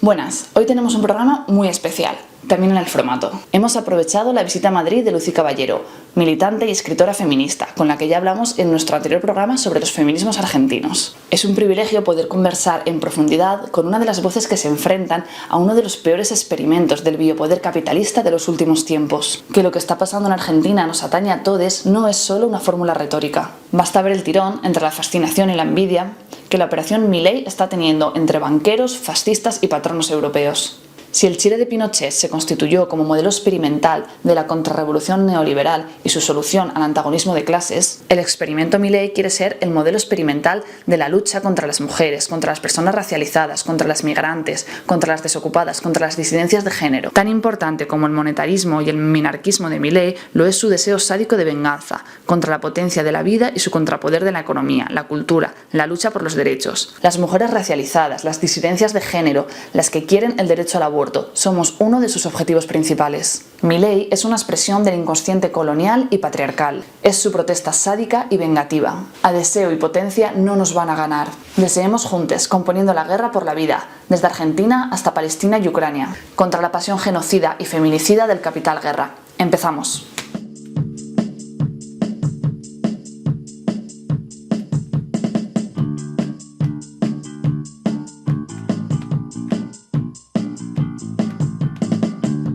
Buenas, hoy tenemos un programa muy especial, también en el formato. Hemos aprovechado la visita a Madrid de Lucy Caballero, militante y escritora feminista, con la que ya hablamos en nuestro anterior programa sobre los feminismos argentinos. Es un privilegio poder conversar en profundidad con una de las voces que se enfrentan a uno de los peores experimentos del biopoder capitalista de los últimos tiempos. Que lo que está pasando en Argentina nos atañe a todos no es solo una fórmula retórica. Basta ver el tirón entre la fascinación y la envidia que la operación Milei está teniendo entre banqueros, fascistas y patronos europeos. Si el Chile de Pinochet se constituyó como modelo experimental de la contrarrevolución neoliberal y su solución al antagonismo de clases, el experimento Milei quiere ser el modelo experimental de la lucha contra las mujeres, contra las personas racializadas, contra las migrantes, contra las desocupadas, contra las disidencias de género. Tan importante como el monetarismo y el minarquismo de Milei lo es su deseo sádico de venganza, contra la potencia de la vida y su contrapoder de la economía, la cultura, la lucha por los derechos. Las mujeres racializadas, las disidencias de género, las que quieren el derecho al aborto, somos uno de sus objetivos principales. Milei es una expresión del inconsciente colonial y patriarcal. Es su protesta sádica y vengativa. A deseo y potencia no nos van a ganar. Deseemos juntos, componiendo la guerra por la vida, desde Argentina hasta Palestina y Ucrania, contra la pasión genocida y feminicida del capital guerra. Empezamos.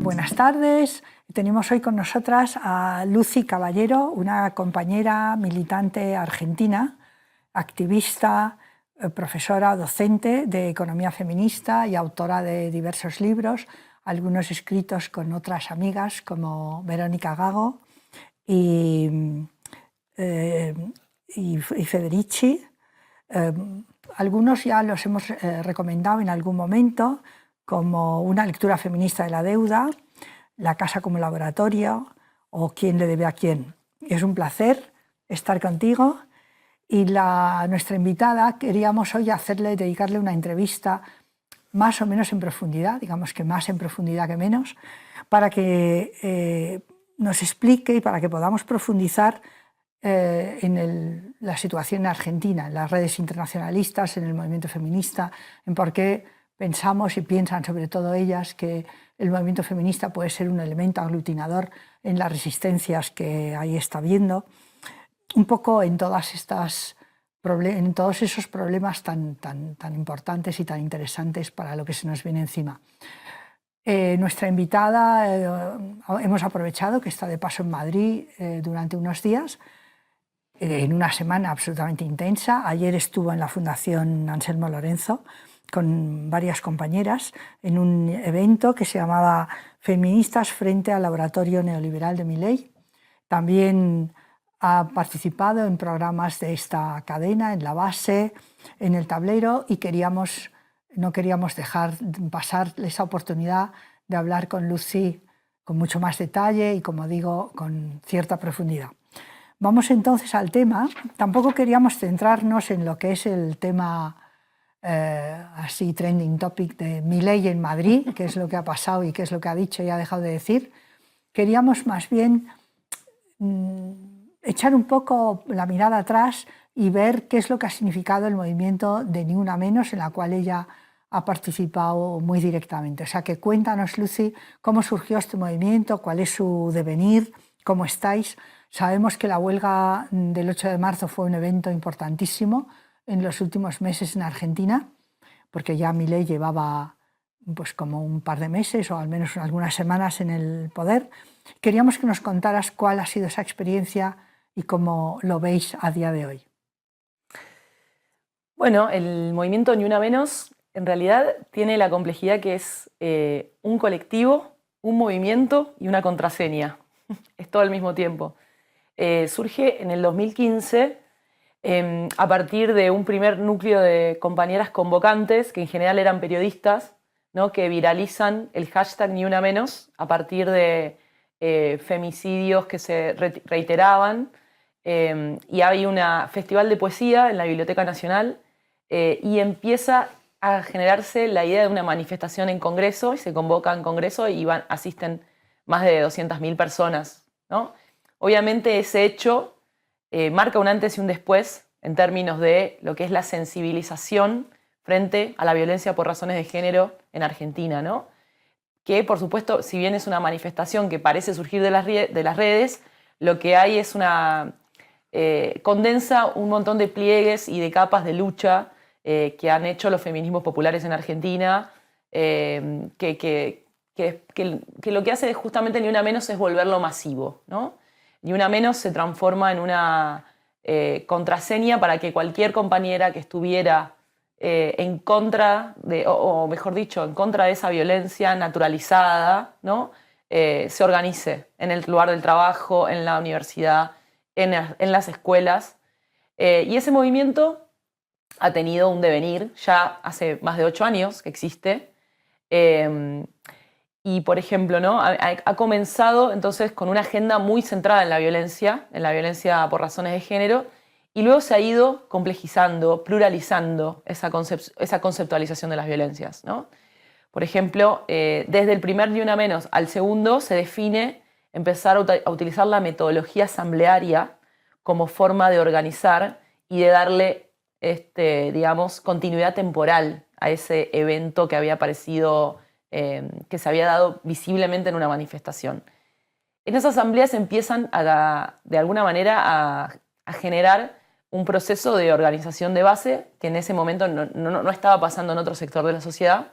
Buenas tardes. Tenemos hoy con nosotras a Lucy Caballero, una compañera militante argentina, activista, profesora, docente de economía feminista y autora de diversos libros, algunos escritos con otras amigas como Verónica Gago y Federici. Algunos ya los hemos recomendado en algún momento, como Una lectura feminista de la deuda, La casa como laboratorio o Quién le debe a quién. Es un placer estar contigo y nuestra invitada queríamos hoy dedicarle una entrevista más o menos en profundidad, digamos que más en profundidad que menos, para que nos explique y para que podamos profundizar en la situación en Argentina, en las redes internacionalistas, en el movimiento feminista, en por qué pensamos y piensan sobre todo ellas que el movimiento feminista puede ser un elemento aglutinador en las resistencias que ahí está viendo, un poco en todos esos problemas tan importantes y tan interesantes para lo que se nos viene encima. Nuestra invitada, hemos aprovechado que está de paso en Madrid durante unos días, en una semana absolutamente intensa. Ayer estuvo en la Fundación Anselmo Lorenzo con varias compañeras en un evento que se llamaba Feministas frente al laboratorio neoliberal de Milei. También ha participado en programas de esta cadena, en La Base, en El Tablero, y no queríamos dejar pasar esa oportunidad de hablar con Lucy con mucho más detalle y, como digo, con cierta profundidad. Vamos entonces al tema. Tampoco queríamos centrarnos en lo que es el tema así trending topic de Milei en Madrid, qué es lo que ha pasado y qué es lo que ha dicho y ha dejado de decir. Queríamos más bien echar un poco la mirada atrás y ver qué es lo que ha significado el movimiento de Ni Una Menos, en la cual ella ha participado muy directamente. O sea que cuéntanos, Lucy, cómo surgió este movimiento, cuál es su devenir, cómo estáis. Sabemos que la huelga del 8 de marzo fue un evento importantísimo en los últimos meses en Argentina, porque ya Milei llevaba pues como un par de meses o al menos algunas semanas en el poder. Queríamos que nos contaras cuál ha sido esa experiencia y cómo lo veis a día de hoy. Bueno, el movimiento Ni Una Menos en realidad tiene la complejidad que es un colectivo, un movimiento y una contraseña. Es todo al mismo tiempo. Surge en el 2015 a partir de un primer núcleo de compañeras convocantes, que en general eran periodistas, ¿no?, que viralizan el hashtag Ni Una Menos a partir de femicidios que se reiteraban. Y hay un festival de poesía en la Biblioteca Nacional y empieza a generarse la idea de una manifestación en Congreso, y se convoca en Congreso y asisten más de 200.000 personas, ¿no? Obviamente ese hecho marca un antes y un después en términos de lo que es la sensibilización frente a la violencia por razones de género en Argentina, ¿no? Que, por supuesto, si bien es una manifestación que parece surgir de las redes, lo que hay es condensa un montón de pliegues y de capas de lucha que han hecho los feminismos populares en Argentina, que lo que hace justamente Ni Una Menos es volverlo masivo, ¿no? Ni Una Menos se transforma en una contraseña para que cualquier compañera que estuviera en contra o mejor dicho, en contra de esa violencia naturalizada, ¿no? Se organice en el lugar del trabajo, en la universidad, en las escuelas. Y ese movimiento ha tenido un devenir, ya hace más de 8 años que existe. Y, por ejemplo, ¿no? ha comenzado entonces con una agenda muy centrada en la violencia por razones de género, y luego se ha ido complejizando, pluralizando esa conceptualización de las violencias, ¿no? Por ejemplo, desde el primer Ni Una Menos al segundo se define empezar a utilizar la metodología asamblearia como forma de organizar y de darle, digamos, continuidad temporal a ese evento que había aparecido, que se había dado visiblemente en una manifestación. En esas asambleas empiezan de alguna manera a generar un proceso de organización de base que en ese momento no estaba pasando en otro sector de la sociedad.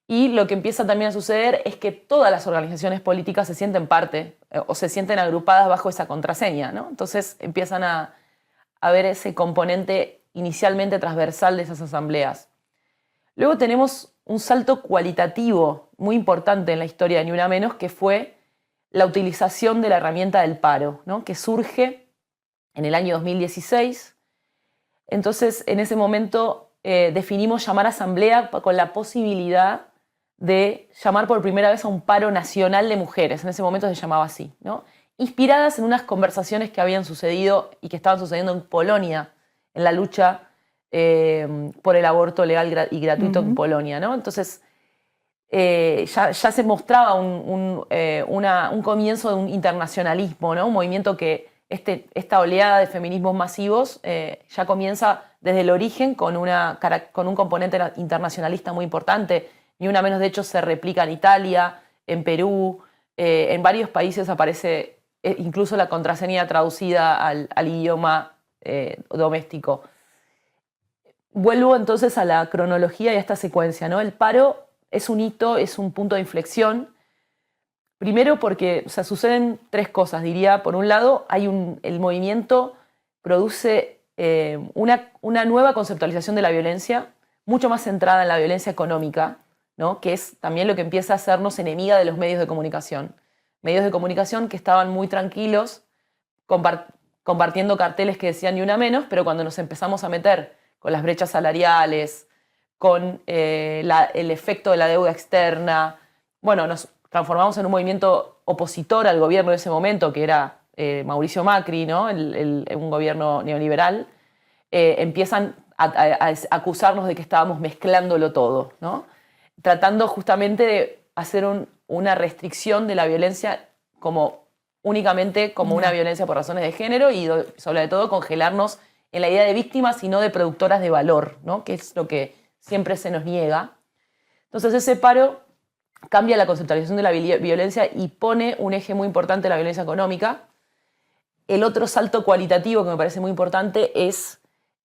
Y lo que empieza también a suceder es que todas las organizaciones políticas se sienten parte o se sienten agrupadas bajo esa contraseña, ¿no? Entonces empiezan a ver ese componente inicialmente transversal de esas asambleas. Luego tenemos un salto cualitativo muy importante en la historia de Ni Una Menos, que fue la utilización de la herramienta del paro, ¿no? Que surge en el año 2016. Entonces, en ese momento definimos llamar asamblea con la posibilidad de llamar por primera vez a un paro nacional de mujeres. En ese momento se llamaba así, ¿no? Inspiradas en unas conversaciones que habían sucedido y que estaban sucediendo en Polonia, en la lucha por el aborto legal y gratuito en Polonia, ¿no? Entonces, ya se mostraba un comienzo de un internacionalismo, ¿no? Un movimiento que esta oleada de feminismos masivos ya comienza desde el origen con un componente internacionalista muy importante. Ni Una Menos, de hecho, se replica en Italia, en Perú, en varios países aparece incluso la contraseña traducida al idioma doméstico. Vuelvo entonces a la cronología y a esta secuencia, ¿no? El paro es un hito, es un punto de inflexión. Primero porque suceden 3 cosas, diría. Por un lado, el movimiento produce una nueva conceptualización de la violencia, mucho más centrada en la violencia económica, ¿no? Que es también lo que empieza a hacernos enemiga de los medios de comunicación. Medios de comunicación que estaban muy tranquilos, compartiendo carteles que decían Ni Una Menos, pero cuando nos empezamos a meter con las brechas salariales, con el efecto de la deuda externa, bueno, nos transformamos en un movimiento opositor al gobierno de ese momento, que era Mauricio Macri, ¿no? Un gobierno neoliberal. Empiezan a acusarnos de que estábamos mezclándolo todo, ¿no? Tratando justamente de hacer una restricción de la violencia únicamente como una violencia por razones de género y sobre todo congelarnos en la idea de víctimas y no de productoras de valor, ¿no? Que es lo que siempre se nos niega. Entonces ese paro cambia la conceptualización de la violencia y pone un eje muy importante en la violencia económica. El otro salto cualitativo que me parece muy importante es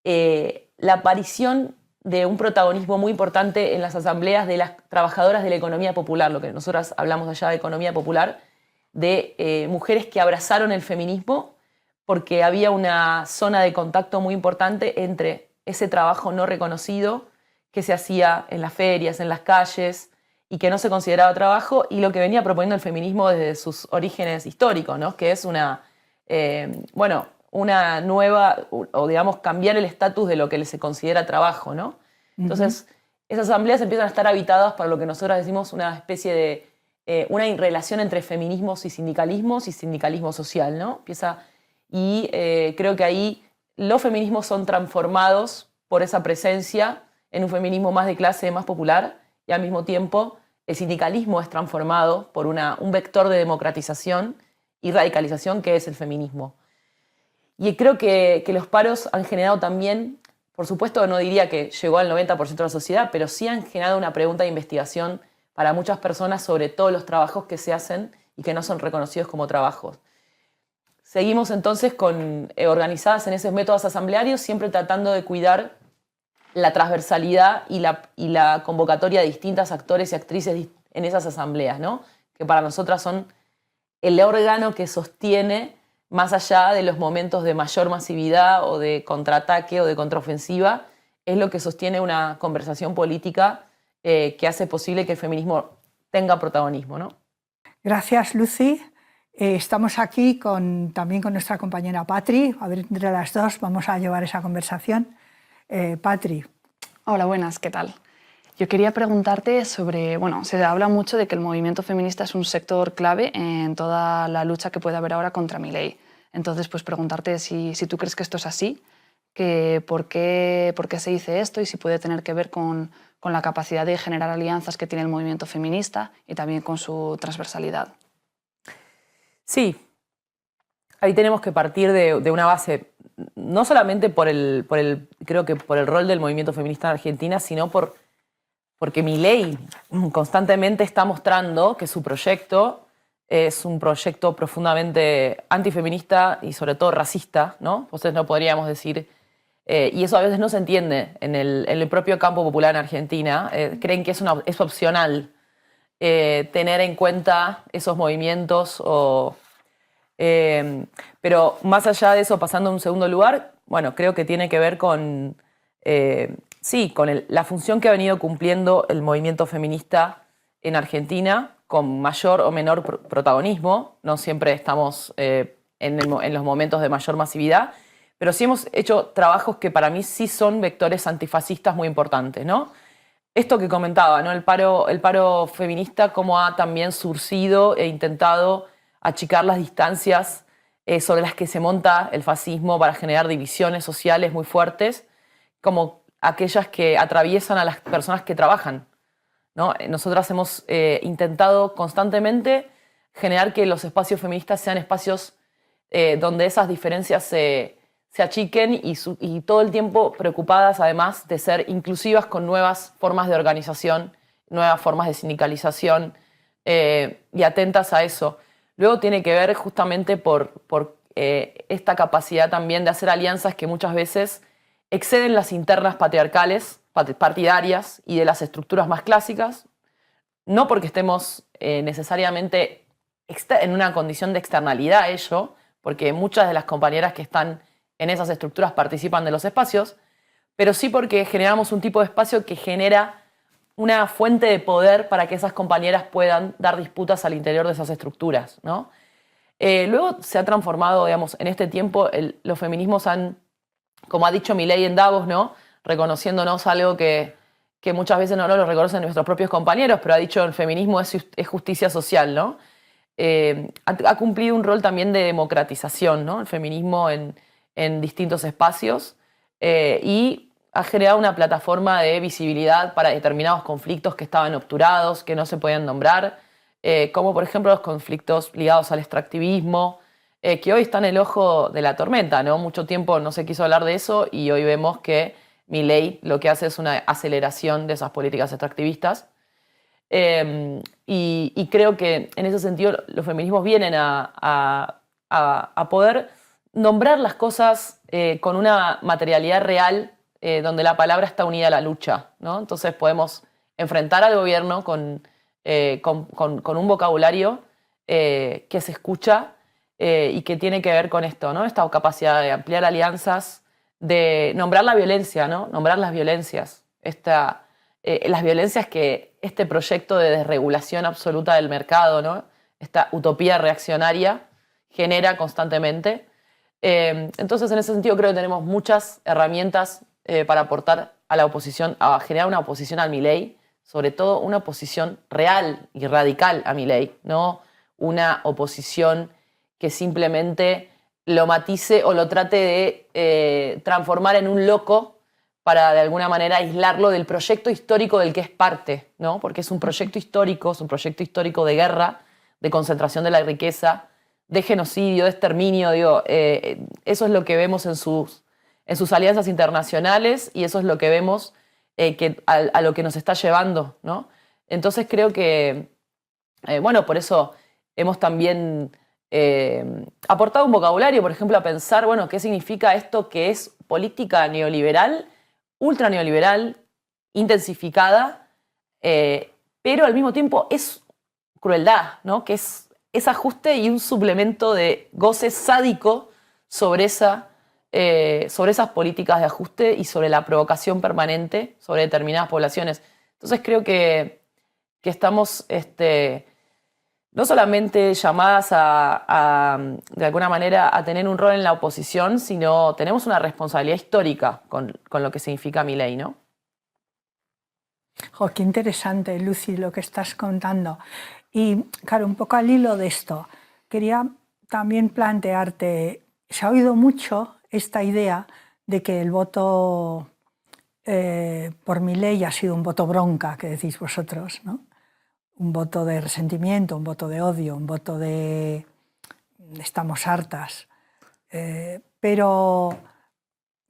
la aparición de un protagonismo muy importante en las asambleas de las trabajadoras de la economía popular, lo que nosotras hablamos allá de economía popular, de mujeres que abrazaron el feminismo porque había una zona de contacto muy importante entre ese trabajo no reconocido que se hacía en las ferias, en las calles, y que no se consideraba trabajo, y lo que venía proponiendo el feminismo desde sus orígenes históricos, ¿no? Que es una nueva, o digamos, cambiar el estatus de lo que se considera trabajo, ¿no? Entonces, esas asambleas empiezan a estar habitadas para lo que nosotros decimos una especie de una relación entre feminismos y sindicalismo social, ¿no? Creo que ahí los feminismos son transformados por esa presencia en un feminismo más de clase, más popular, y al mismo tiempo el sindicalismo es transformado por un vector de democratización y radicalización que es el feminismo. Y creo que los paros han generado también por supuesto no diría que llegó al 90% de la sociedad, pero sí han generado una pregunta de investigación para muchas personas sobre todos los trabajos que se hacen y que no son reconocidos como trabajos. Seguimos entonces organizadas en esos métodos asamblearios, siempre tratando de cuidar la transversalidad y la convocatoria de distintos actores y actrices en esas asambleas, ¿no? Que para nosotras son el órgano que sostiene, más allá de los momentos de mayor masividad o de contraataque o de contraofensiva, es lo que sostiene una conversación política que hace posible que el feminismo tenga protagonismo, ¿no? Gracias, Lucy. Estamos aquí también con nuestra compañera Patri. A ver, entre las dos vamos a llevar esa conversación. Patri. Hola, buenas, ¿qué tal? Yo quería preguntarte sobre, bueno, se habla mucho de que el movimiento feminista es un sector clave en toda la lucha que puede haber ahora contra Milei. Entonces, pues preguntarte si tú crees que esto es así, que por qué se dice esto y si puede tener que ver con la capacidad de generar alianzas que tiene el movimiento feminista y también con su transversalidad. Sí, ahí tenemos que partir de una base, no solamente creo que por el rol del movimiento feminista en Argentina, sino porque Milei constantemente está mostrando que su proyecto es un proyecto profundamente antifeminista y sobre todo racista, ¿no? Entonces no podríamos decir, y eso a veces no se entiende en el propio campo popular en Argentina, creen que es opcional tener en cuenta esos movimientos pero más allá de eso, pasando a un segundo lugar, bueno, creo que tiene que ver con la función que ha venido cumpliendo el movimiento feminista en Argentina, con mayor o menor protagonismo. No siempre estamos en los momentos de mayor masividad, pero sí hemos hecho trabajos que para mí sí son vectores antifascistas muy importantes, ¿no? Esto que comentaba, ¿no? El paro feminista, cómo ha también surcido e intentado achicar las distancias sobre las que se monta el fascismo para generar divisiones sociales muy fuertes, como aquellas que atraviesan a las personas que trabajan, ¿no? Nosotras hemos intentado constantemente generar que los espacios feministas sean espacios donde esas diferencias se achiquen y todo el tiempo preocupadas además de ser inclusivas con nuevas formas de organización, nuevas formas de sindicalización y atentas a eso. Luego tiene que ver justamente por esta capacidad también de hacer alianzas que muchas veces exceden las internas patriarcales, partidarias y de las estructuras más clásicas, no porque estemos necesariamente en una condición de externalidad a ello, porque muchas de las compañeras que están en esas estructuras participan de los espacios, pero sí porque generamos un tipo de espacio que genera una fuente de poder para que esas compañeras puedan dar disputas al interior de esas estructuras, ¿no? Luego se ha transformado, digamos, en este tiempo los feminismos han, como ha dicho Milei en Davos, ¿no? Reconociéndonos algo que muchas veces no lo reconocen nuestros propios compañeros, pero ha dicho el feminismo es justicia social, ¿no? Ha cumplido un rol también de democratización, ¿no? El feminismo en distintos espacios y ha generado una plataforma de visibilidad para determinados conflictos que estaban obturados, que no se podían nombrar, como por ejemplo los conflictos ligados al extractivismo, que hoy están en el ojo de la tormenta, ¿no? Mucho tiempo no se quiso hablar de eso y hoy vemos que Milei lo que hace es una aceleración de esas políticas extractivistas. Y creo que en ese sentido los feminismos vienen a poder nombrar las cosas con una materialidad real donde la palabra está unida a la lucha, ¿no? Entonces podemos enfrentar al gobierno con un vocabulario que se escucha y que tiene que ver con esto, ¿no? Esta capacidad de ampliar alianzas, de nombrar la violencia, ¿no? Nombrar las violencias. Las violencias que este proyecto de desregulación absoluta del mercado, ¿no? Esta utopía reaccionaria genera constantemente. Entonces, en ese sentido, creo que tenemos muchas herramientas para aportar a la oposición, a generar una oposición a Milei, sobre todo una oposición real y radical a Milei, no una oposición que simplemente lo matice o lo trate de transformar en un loco para de alguna manera aislarlo del proyecto histórico del que es parte, ¿no? Porque es un proyecto histórico de guerra, de concentración de la riqueza, de genocidio, de exterminio, digo, eso es lo que vemos en en sus alianzas internacionales, y eso es lo que vemos a lo que nos está llevando, ¿no? Entonces creo que, bueno, por eso hemos también aportado un vocabulario, por ejemplo, a pensar, bueno, qué significa esto que es política neoliberal, ultra neoliberal, intensificada, pero al mismo tiempo es crueldad, ¿no? Que es ajuste y un suplemento de goce sádico sobre esas políticas de ajuste y sobre la provocación permanente sobre determinadas poblaciones. Entonces creo que estamos no solamente llamadas de alguna manera a tener un rol en la oposición, sino tenemos una responsabilidad histórica con lo que significa mi ley, ¿no? Jo, qué interesante, Lucy, lo que estás contando. Y claro, un poco al hilo de esto, quería también plantearte, se ha oído mucho esta idea de que el voto por mi ley ha sido un voto bronca, que decís vosotros, ¿no? Un voto de resentimiento, un voto de odio, un voto de estamos hartas. Pero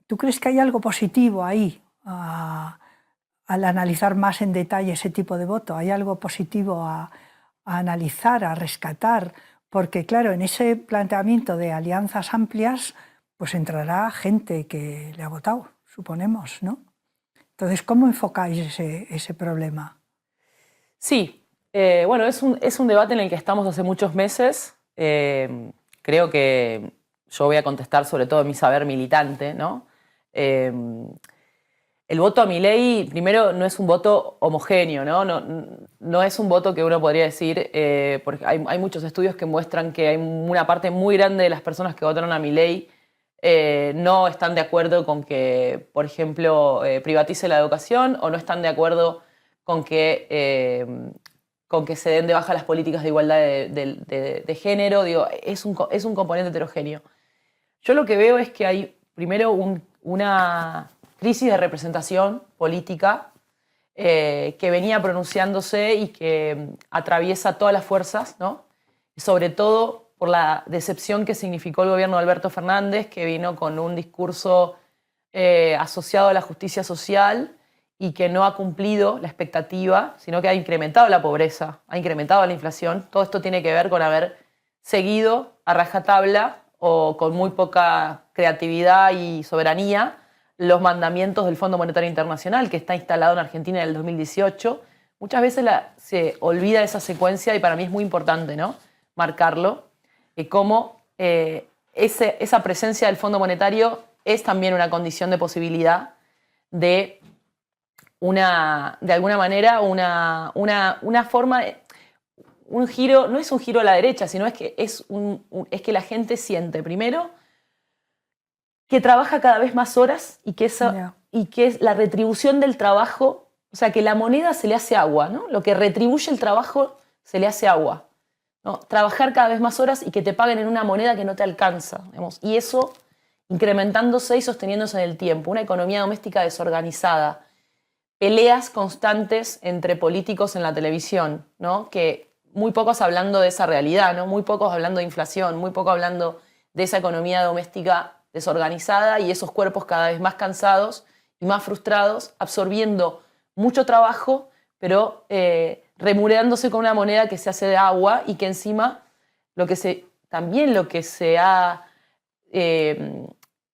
¿tú crees que hay algo positivo ahí al analizar más en detalle ese tipo de voto? ¿Hay algo positivo a analizar, a rescatar? Porque claro, en ese planteamiento de alianzas amplias, pues entrará gente que le ha votado, suponemos, ¿no? Entonces, ¿cómo enfocáis ese problema? Sí, bueno, es un debate en el que estamos hace muchos meses. Creo que yo voy a contestar sobre todo en mi saber militante, ¿no? El voto a Milei, primero, no es un voto homogéneo, ¿no? No es un voto que uno podría decir, porque hay muchos estudios que muestran que hay una parte muy grande de las personas que votaron a Milei no están de acuerdo con que, por ejemplo, privatice la educación, o no están de acuerdo con que se den de baja las políticas de igualdad de género. Digo, es un componente heterogéneo. Yo lo que veo es que hay primero una crisis de representación política que venía pronunciándose y que atraviesa todas las fuerzas, ¿no? Y sobre todo por la decepción que significó el gobierno de Alberto Fernández, que vino con un discurso asociado a la justicia social y que no ha cumplido la expectativa, sino que ha incrementado la pobreza, ha incrementado la inflación. Todo esto tiene que ver con haber seguido a rajatabla o con muy poca creatividad y soberanía los mandamientos del Fondo Monetario Internacional, que está instalado en Argentina en el 2018. Muchas veces se olvida esa secuencia y para mí es muy importante, ¿no? Marcarlo, cómo esa presencia del Fondo Monetario es también una condición de posibilidad de alguna manera, una forma, un giro, no es un giro a la derecha, sino es que es que la gente siente, primero, que trabaja cada vez más horas y que es la retribución del trabajo, o sea, que la moneda se le hace agua, ¿no? Lo que retribuye el trabajo se le hace agua, ¿no? Trabajar cada vez más horas y que te paguen en una moneda que no te alcanza, digamos. Y eso incrementándose y sosteniéndose en el tiempo. Una economía doméstica desorganizada. Peleas constantes entre políticos en la televisión, ¿no? Que muy pocos hablando de esa realidad, ¿no? Muy pocos hablando de inflación, muy poco hablando de esa economía doméstica desorganizada y esos cuerpos cada vez más cansados y más frustrados, absorbiendo mucho trabajo, pero remunerándose con una moneda que se hace de agua y que encima también lo que se ha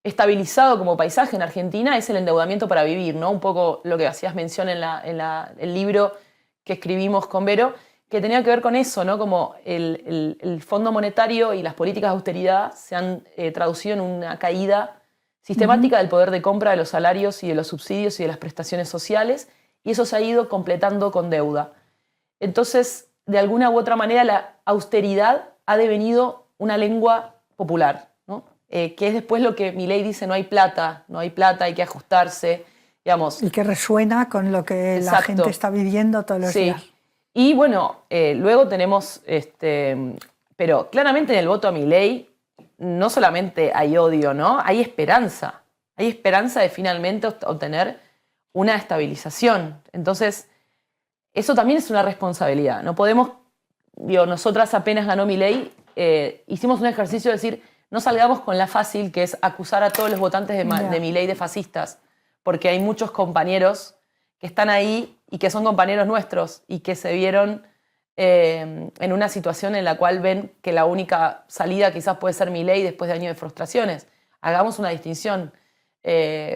estabilizado como paisaje en Argentina es el endeudamiento para vivir, ¿no? Un poco lo que hacías mención en el libro que escribimos con Vero, que tenía que ver con eso, ¿no? Como el Fondo Monetario y las políticas de austeridad se han traducido en una caída sistemática del poder de compra de los salarios y de los subsidios y de las prestaciones sociales, y eso se ha ido completando con deuda. Entonces, de alguna u otra manera, la austeridad ha devenido una lengua popular, ¿no? Que es después lo que Milei dice, no hay plata, hay que ajustarse, digamos. Y que resuena con lo que Exacto. La gente está viviendo todos los días. Y bueno, luego tenemos, pero claramente en el voto a Milei no solamente hay odio, ¿no? Hay esperanza de finalmente obtener una estabilización. Entonces, eso también es una responsabilidad. No podemos, nosotras apenas ganó Milei, hicimos un ejercicio de decir, no salgamos con la fácil, que es acusar a todos los votantes de Milei de fascistas, porque hay muchos compañeros que están ahí y que son compañeros nuestros y que se vieron en una situación en la cual ven que la única salida quizás puede ser Milei después de años de frustraciones. Hagamos una distinción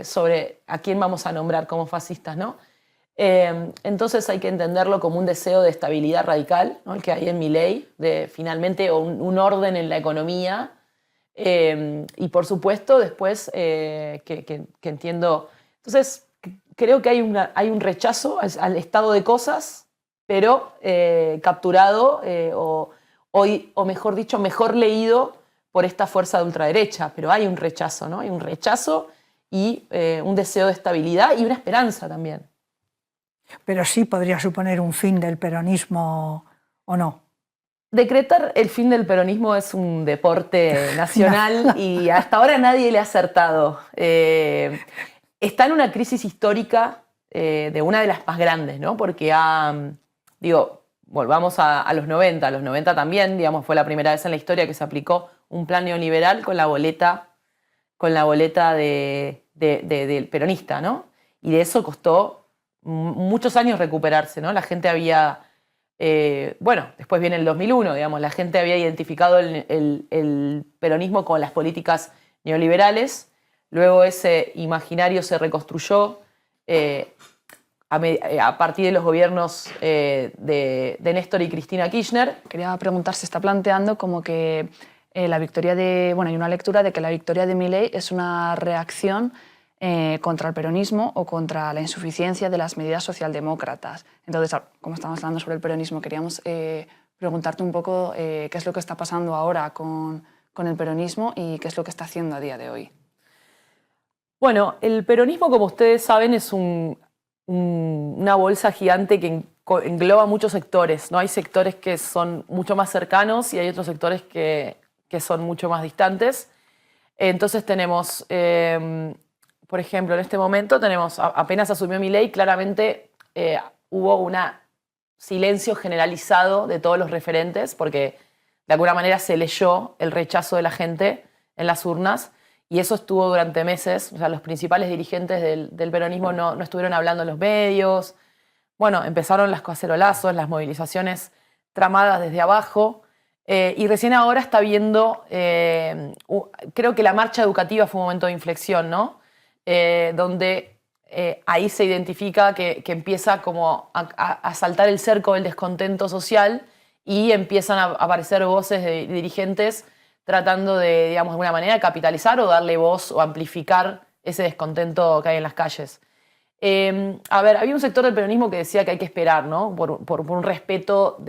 sobre a quién vamos a nombrar como fascistas, ¿no? Entonces hay que entenderlo como un deseo de estabilidad radical, ¿no? El que hay en Milei, de finalmente un orden en la economía. Y por supuesto después que entiendo... Entonces creo que hay un rechazo al estado de cosas, pero capturado o mejor dicho, mejor leído por esta fuerza de ultraderecha. Pero hay un rechazo, ¿no? Hay un rechazo y un deseo de estabilidad y una esperanza también. Pero sí podría suponer un fin del peronismo o no. Decretar el fin del peronismo es un deporte nacional y hasta ahora nadie le ha acertado. Está en una crisis histórica de una de las más grandes, ¿no? Porque volvamos a los 90. A los 90 también, digamos, fue la primera vez en la historia que se aplicó un plan neoliberal con la boleta del peronista, ¿no? Y de eso costó muchos años recuperarse, ¿no? La gente había... después viene el 2001, digamos, la gente había identificado el peronismo con las políticas neoliberales, luego ese imaginario se reconstruyó a partir de los gobiernos de Néstor y Cristina Kirchner. Quería preguntar, se está planteando como que la victoria de... Bueno, hay una lectura de que la victoria de Milei es una reacción contra el peronismo o contra la insuficiencia de las medidas socialdemócratas. Entonces, como estamos hablando sobre el peronismo, queríamos preguntarte un poco qué es lo que está pasando ahora con el peronismo y qué es lo que está haciendo a día de hoy. Bueno, el peronismo, como ustedes saben, es una bolsa gigante que engloba muchos sectores, ¿no? Hay sectores que son mucho más cercanos y hay otros sectores que son mucho más distantes. Entonces tenemos... por ejemplo, en este momento tenemos, apenas asumió Milei, claramente hubo un silencio generalizado de todos los referentes, porque de alguna manera se leyó el rechazo de la gente en las urnas, y eso estuvo durante meses. O sea, los principales dirigentes del peronismo no estuvieron hablando en los medios. Bueno, empezaron los cacerolazos, las movilizaciones tramadas desde abajo, y recién ahora está viendo, creo que la marcha educativa fue un momento de inflexión, ¿no? Donde ahí se identifica que empieza como a saltar el cerco del descontento social y empiezan a aparecer voces de dirigentes tratando de, digamos, de alguna manera capitalizar o darle voz o amplificar ese descontento que hay en las calles. Había un sector del peronismo que decía que hay que esperar, ¿no? Por un respeto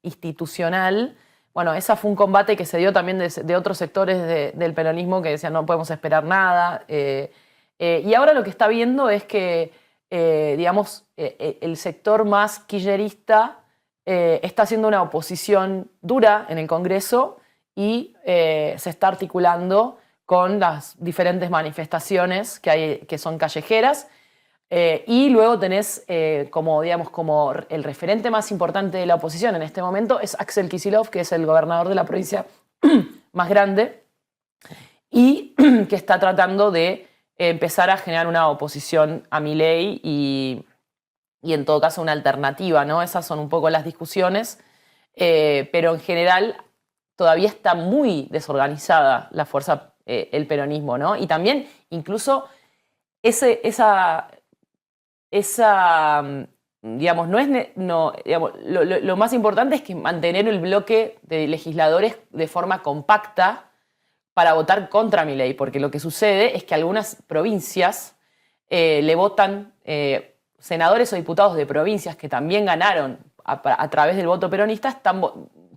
institucional. Bueno, ese fue un combate que se dio también de otros sectores del peronismo que decían no podemos esperar nada. Y ahora lo que está viendo es que, el sector más kirchnerista está haciendo una oposición dura en el Congreso y se está articulando con las diferentes manifestaciones que hay, que son callejeras. Y luego tenés como el referente más importante de la oposición en este momento es Axel Kicillof, que es el gobernador de la provincia más grande y que está tratando de empezar a generar una oposición a Milei y en todo caso una alternativa, ¿no? Esas son un poco las discusiones, pero en general todavía está muy desorganizada la fuerza, el peronismo, ¿no? Y también incluso lo más importante es que mantener el bloque de legisladores de forma compacta para votar contra Milei, porque lo que sucede es que algunas provincias le votan senadores o diputados de provincias que también ganaron a través del voto peronista,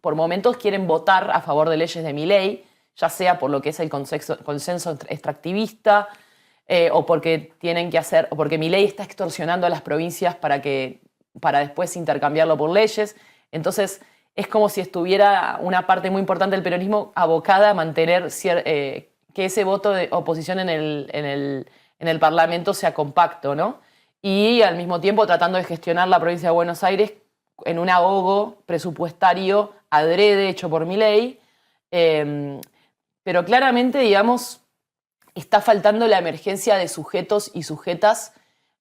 por momentos quieren votar a favor de leyes de Milei, ya sea por lo que es el consenso extractivista o porque tienen que hacer, o porque Milei está extorsionando a las provincias para después intercambiarlo por leyes. Entonces es como si estuviera una parte muy importante del peronismo abocada a mantener que ese voto de oposición en el Parlamento sea compacto, ¿no? Y al mismo tiempo tratando de gestionar la provincia de Buenos Aires en un ahogo presupuestario adrede hecho por Milei, pero claramente, digamos, está faltando la emergencia de sujetos y sujetas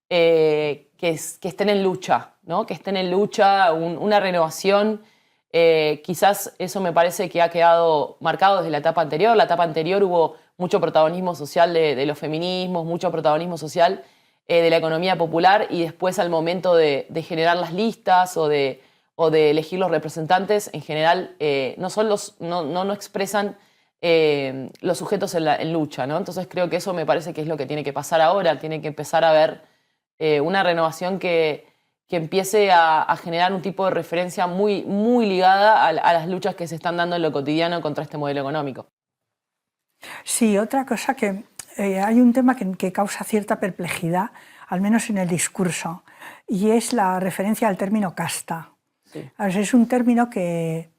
que estén en lucha, ¿no? Que estén en lucha, una renovación. Quizás eso me parece que ha quedado marcado desde la etapa anterior. La etapa anterior hubo mucho protagonismo social de los feminismos, mucho protagonismo social de la economía popular, y después al momento de generar las listas o de elegir los representantes, en general no expresan los sujetos en lucha, ¿no? Entonces creo que eso me parece que es lo que tiene que pasar ahora. Tiene que empezar a haber una renovación que empiece a generar un tipo de referencia muy, muy ligada a las luchas que se están dando en lo cotidiano contra este modelo económico. Sí, otra cosa que hay un tema que causa cierta perplejidad, al menos en el discurso, y es la referencia al término casta. Sí. Es un término que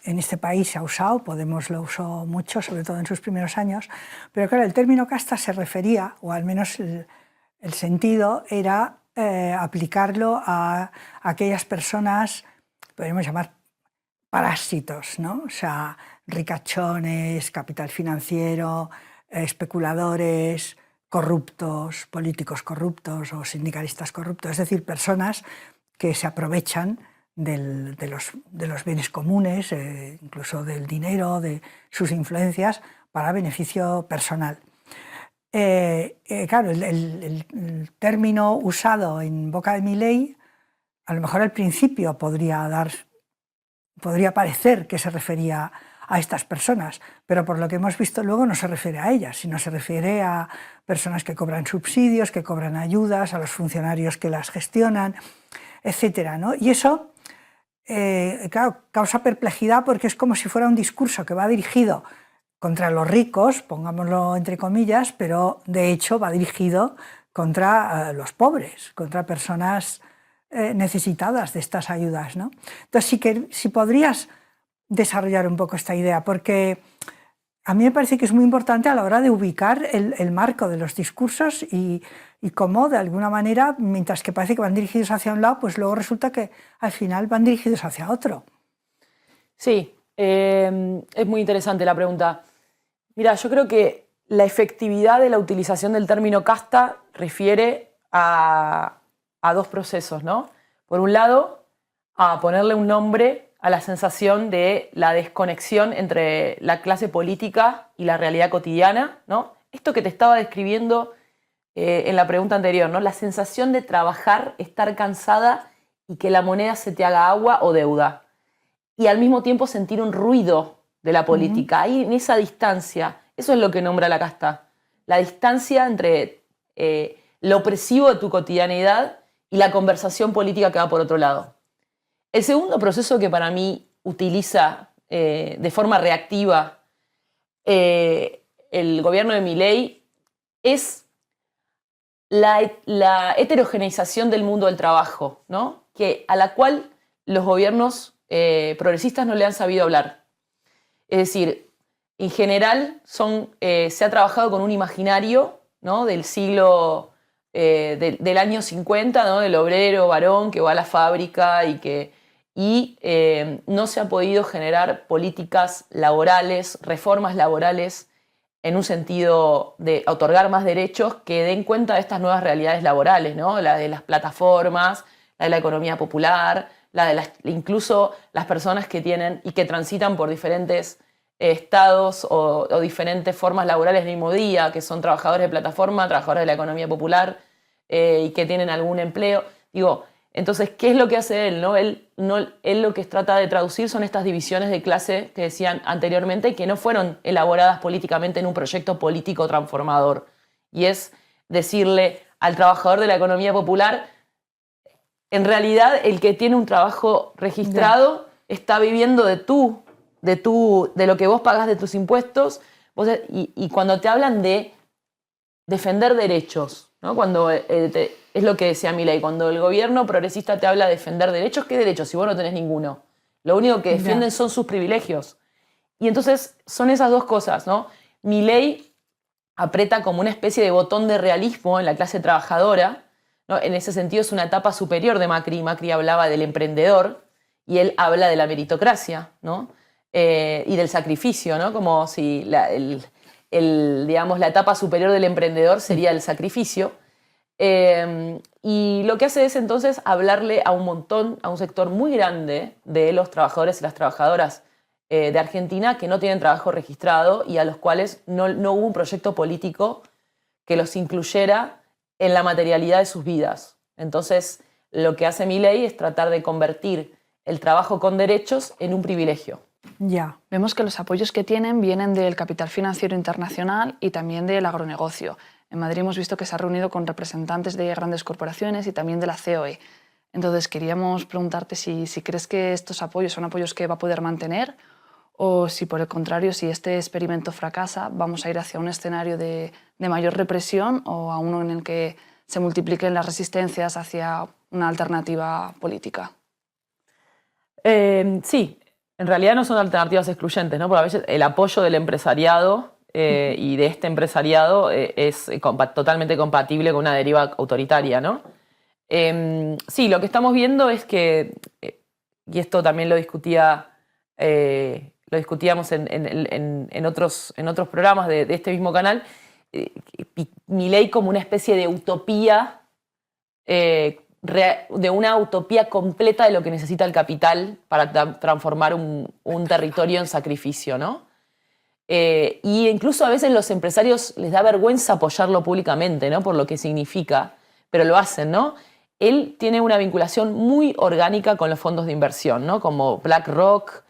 en este país se ha usado, Podemos lo usó mucho, sobre todo en sus primeros años, pero claro, el término casta se refería, o al menos el sentido era aplicarlo a aquellas personas, podríamos llamar parásitos, ¿no? O sea, ricachones, capital financiero, especuladores, corruptos, políticos corruptos o sindicalistas corruptos, es decir, personas que se aprovechan de los bienes comunes, incluso del dinero, de sus influencias, para beneficio personal. Claro, el término usado en boca de Milei, a lo mejor al principio podría parecer que se refería a estas personas, pero por lo que hemos visto luego no se refiere a ellas, sino se refiere a personas que cobran subsidios, que cobran ayudas, a los funcionarios que las gestionan, etcétera, ¿no? Y eso, claro, causa perplejidad porque es como si fuera un discurso que va dirigido contra los ricos, pongámoslo entre comillas, pero de hecho va dirigido contra los pobres, contra personas necesitadas de estas ayudas, ¿no? Entonces, si podrías desarrollar un poco esta idea, porque a mí me parece que es muy importante a la hora de ubicar el marco de los discursos y cómo, de alguna manera, mientras que parece que van dirigidos hacia un lado, pues luego resulta que al final van dirigidos hacia otro. Sí, es muy interesante la pregunta. Mira, yo creo que la efectividad de la utilización del término casta refiere a dos procesos, ¿no? Por un lado, a ponerle un nombre a la sensación de la desconexión entre la clase política y la realidad cotidiana, ¿no? Esto que te estaba describiendo en la pregunta anterior, ¿no? La sensación de trabajar, estar cansada y que la moneda se te haga agua o deuda. Y al mismo tiempo sentir un ruido de la política. Ahí en esa distancia, eso es lo que nombra la casta. La distancia entre lo opresivo de tu cotidianidad y la conversación política que va por otro lado. El segundo proceso que para mí utiliza de forma reactiva el gobierno de Milei es la heterogeneización del mundo del trabajo, ¿no? A la cual los gobiernos progresistas no le han sabido hablar. Es decir, en general se ha trabajado con un imaginario, ¿no? Del siglo, del año 50, ¿no? Del obrero varón que va a la fábrica y no se ha podido generar políticas laborales, reformas laborales en un sentido de otorgar más derechos que den cuenta de estas nuevas realidades laborales, ¿no? La de las plataformas, la de la economía popular, incluso las personas que tienen y que transitan por diferentes estados o diferentes formas laborales del mismo día, que son trabajadores de plataforma, trabajadores de la economía popular y que tienen algún empleo. Digo, entonces, ¿qué es lo que hace él? ¿No? Él lo que trata de traducir son estas divisiones de clase que decían anteriormente, que no fueron elaboradas políticamente en un proyecto político transformador. Y es decirle al trabajador de la economía popular, en realidad el que tiene un trabajo registrado está viviendo de lo que vos pagás de tus impuestos. Y cuando te hablan de defender derechos, ¿no? Cuando es lo que decía Milei, cuando el gobierno progresista te habla de defender derechos, ¿qué derechos? Si vos no tenés ninguno. Lo único que defienden son sus privilegios. Y entonces son esas dos cosas, ¿no? Milei aprieta como una especie de botón de realismo en la clase trabajadora, ¿no? En ese sentido es una etapa superior de Macri. Macri hablaba del emprendedor y él habla de la meritocracia, ¿no? y del sacrificio, ¿no? Como si digamos, la etapa superior del emprendedor sería el sacrificio. Y lo que hace es entonces hablarle a un sector muy grande de los trabajadores y las trabajadoras de Argentina que no tienen trabajo registrado y a los cuales no hubo un proyecto político que los incluyera en la materialidad de sus vidas. Entonces, lo que hace Milei es tratar de convertir el trabajo con derechos en un privilegio. Ya. Vemos que los apoyos que tienen vienen del capital financiero internacional y también del agronegocio. En Madrid hemos visto que se ha reunido con representantes de grandes corporaciones y también de la COE. Entonces, queríamos preguntarte si crees que estos apoyos son apoyos que va a poder mantener o si, por el contrario, si este experimento fracasa, vamos a ir hacia un escenario de mayor represión o a uno en el que se multipliquen las resistencias hacia una alternativa política. Sí, en realidad no son alternativas excluyentes, ¿no? Porque a veces el apoyo del empresariado y de este empresariado es totalmente compatible con una deriva autoritaria, ¿no? Sí, lo que estamos viendo es que, y esto también lo discutíamos en otros programas de este mismo canal, Milei como una especie de utopía, de una utopía completa de lo que necesita el capital para transformar un territorio en sacrificio, ¿no? Y incluso a veces los empresarios les da vergüenza apoyarlo públicamente, ¿no? Por lo que significa, pero lo hacen, ¿no? Él tiene una vinculación muy orgánica con los fondos de inversión, ¿no? Como BlackRock,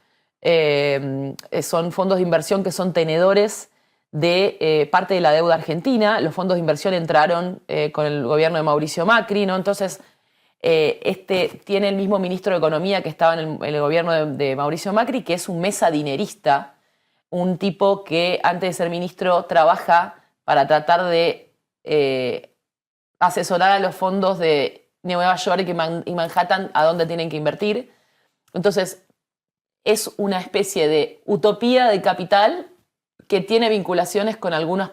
son fondos de inversión que son tenedores de parte de la deuda argentina. Los fondos de inversión entraron con el gobierno de Mauricio Macri, ¿no? Entonces, tiene el mismo ministro de Economía que estaba en el gobierno de Mauricio Macri, que es un mesadinerista, un tipo que antes de ser ministro trabaja para tratar de asesorar a los fondos de Nueva York y Manhattan a dónde tienen que invertir. Entonces, es una especie de utopía de capital que tiene vinculaciones con algunas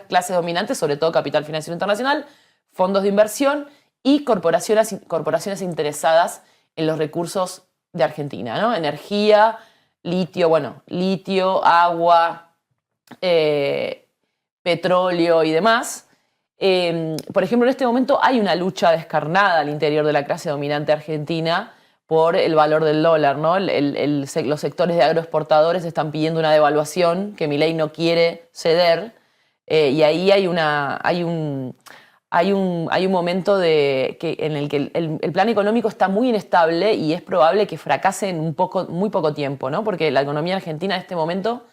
clases dominantes, sobre todo capital financiero internacional, fondos de inversión y corporaciones interesadas en los recursos de Argentina, ¿no? Energía, litio, agua, petróleo y demás. Por ejemplo, en este momento hay una lucha descarnada al interior de la clase dominante argentina por el valor del dólar, ¿no? Los sectores de agroexportadores están pidiendo una devaluación que Milei no quiere ceder, y ahí hay un momento en el que el plan económico está muy inestable y es probable que fracase en muy poco tiempo, ¿no? Porque la economía argentina en este momento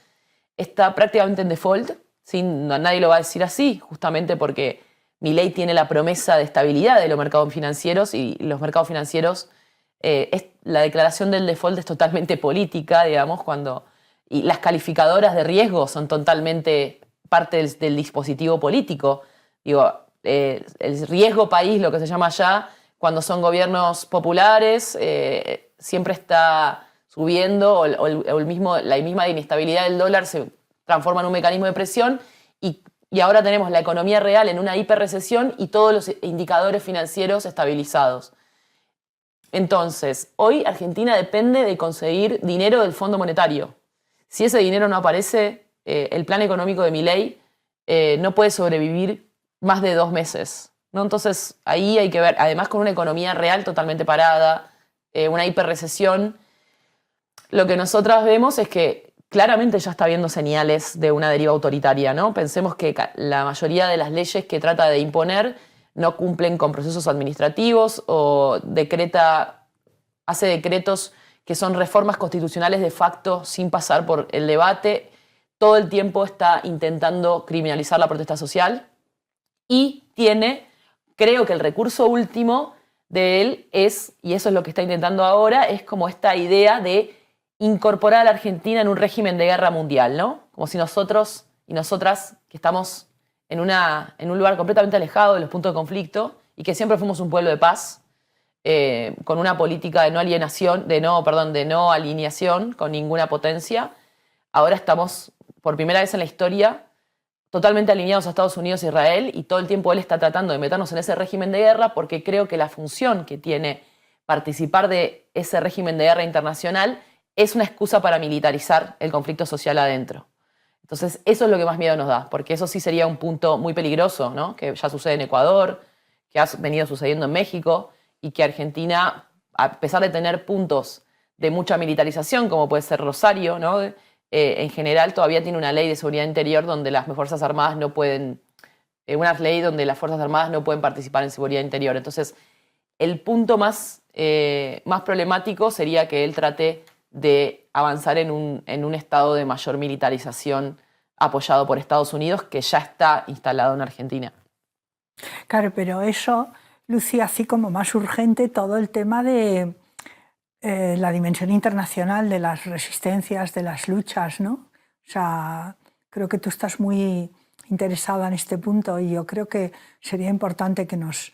está prácticamente en default. Nadie lo va a decir así, justamente porque Milei tiene la promesa de estabilidad de los mercados financieros y los mercados financieros, la declaración del default es totalmente política, digamos, y las calificadoras de riesgo son totalmente parte del dispositivo político. Digo, el riesgo país, lo que se llama allá, cuando son gobiernos populares, siempre está subiendo o la misma inestabilidad del dólar se transforma en un mecanismo de presión y ahora tenemos la economía real en una hiperrecesión y todos los indicadores financieros estabilizados. Entonces, hoy Argentina depende de conseguir dinero del Fondo Monetario. Si ese dinero no aparece, el plan económico de Milei no puede sobrevivir más de 2 meses, ¿no? Entonces, ahí hay que ver, además con una economía real totalmente parada, una hiperrecesión, lo que nosotras vemos es que claramente ya está habiendo señales de una deriva autoritaria, ¿no? Pensemos que la mayoría de las leyes que trata de imponer no cumplen con procesos administrativos o hace decretos que son reformas constitucionales de facto sin pasar por el debate. Todo el tiempo está intentando criminalizar la protesta social y creo que el recurso último de él es, y eso es lo que está intentando ahora, es como esta idea de incorporar a la Argentina en un régimen de guerra mundial, ¿no? Como si nosotros y nosotras, que estamos en un lugar completamente alejado de los puntos de conflicto y que siempre fuimos un pueblo de paz, con una política de no alineación con ninguna potencia, ahora estamos, por primera vez en la historia, totalmente alineados a Estados Unidos e Israel, y todo el tiempo él está tratando de meternos en ese régimen de guerra porque creo que la función que tiene participar de ese régimen de guerra internacional es una excusa para militarizar el conflicto social adentro. Entonces, eso es lo que más miedo nos da, porque eso sí sería un punto muy peligroso, ¿no? Que ya sucede en Ecuador, que ha venido sucediendo en México, y que Argentina, a pesar de tener puntos de mucha militarización, como puede ser Rosario, ¿no? En general todavía tiene una ley de seguridad interior donde las Fuerzas Armadas no pueden, una ley donde las Fuerzas Armadas no pueden participar en seguridad interior. Entonces, el punto más problemático sería que él trate de avanzar en un estado de mayor militarización apoyado por Estados Unidos, que ya está instalado en Argentina. Claro, pero eso, Lucía, así como más urgente todo el tema de la dimensión internacional de las resistencias, de las luchas, ¿no? O sea, creo que tú estás muy interesada en este punto y yo creo que sería importante que nos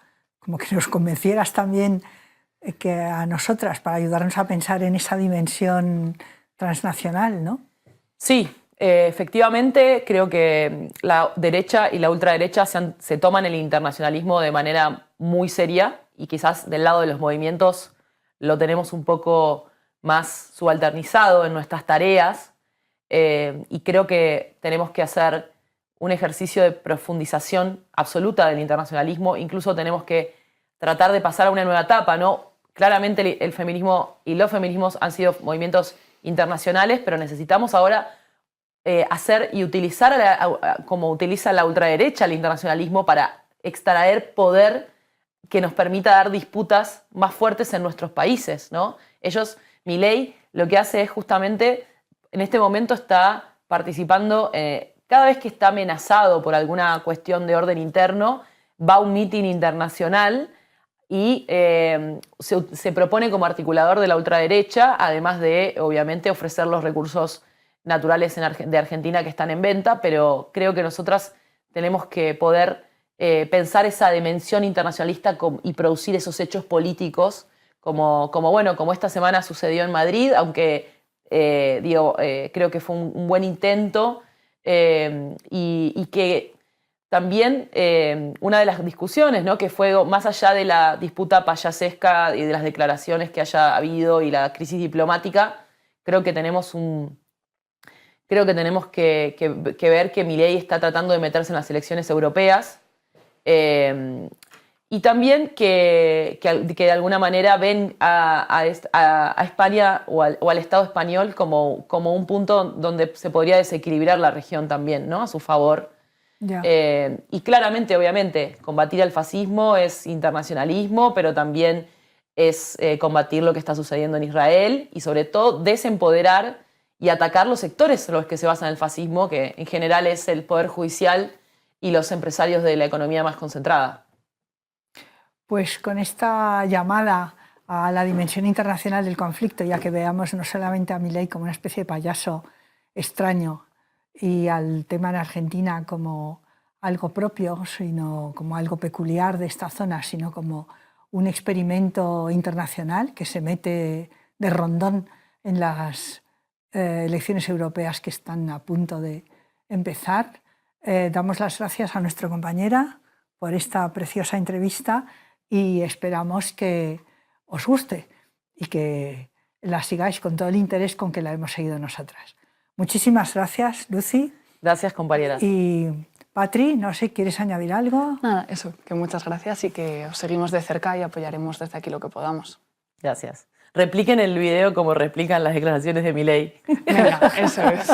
convencieras también que a nosotras para ayudarnos a pensar en esa dimensión transnacional, ¿no? Sí, efectivamente creo que la derecha y la ultraderecha se toman el internacionalismo de manera muy seria y quizás del lado de los movimientos lo tenemos un poco más subalternizado en nuestras tareas y creo que tenemos que hacer un ejercicio de profundización absoluta del internacionalismo. Incluso tenemos que tratar de pasar a una nueva etapa, ¿no? Claramente el feminismo y los feminismos han sido movimientos internacionales, pero necesitamos ahora hacer y utilizar, como utiliza la ultraderecha, el internacionalismo para extraer poder que nos permita dar disputas más fuertes en nuestros países, ¿no? Milei lo que hace es justamente, en este momento está participando, cada vez que está amenazado por alguna cuestión de orden interno, va a un mitin internacional y se propone como articulador de la ultraderecha, además de, obviamente, ofrecer los recursos naturales de Argentina que están en venta, pero creo que nosotras tenemos que poder pensar esa dimensión internacionalista y producir esos hechos políticos, como esta semana sucedió en Madrid, aunque creo que fue un buen intento y que también una de las discusiones, ¿no? Que fue más allá de la disputa payasesca y de las declaraciones que haya habido y la crisis diplomática, creo que tenemos que ver que Milei está tratando de meterse en las elecciones europeas y también que de alguna manera ven a España o al Estado español como un punto donde se podría desequilibrar la región también, ¿no? A su favor. Y claramente, obviamente, combatir al fascismo es internacionalismo, pero también es combatir lo que está sucediendo en Israel y sobre todo desempoderar y atacar los sectores en los que se basa el fascismo, que en general es el poder judicial y los empresarios de la economía más concentrada. Pues con esta llamada a la dimensión internacional del conflicto, ya que veamos no solamente a Milei como una especie de payaso extraño y al tema en Argentina como algo propio, sino como algo peculiar de esta zona, sino como un experimento internacional que se mete de rondón en las elecciones europeas que están a punto de empezar. Damos las gracias a nuestra compañera por esta preciosa entrevista y esperamos que os guste y que la sigáis con todo el interés con que la hemos seguido nosotras. Muchísimas gracias, Lucy. Gracias, compañeras. Y Patri, no sé, ¿quieres añadir algo? Nada, eso, que muchas gracias y que os seguimos de cerca y apoyaremos desde aquí lo que podamos. Gracias. Repliquen el video como replican las declaraciones de Milei. Venga, eso es.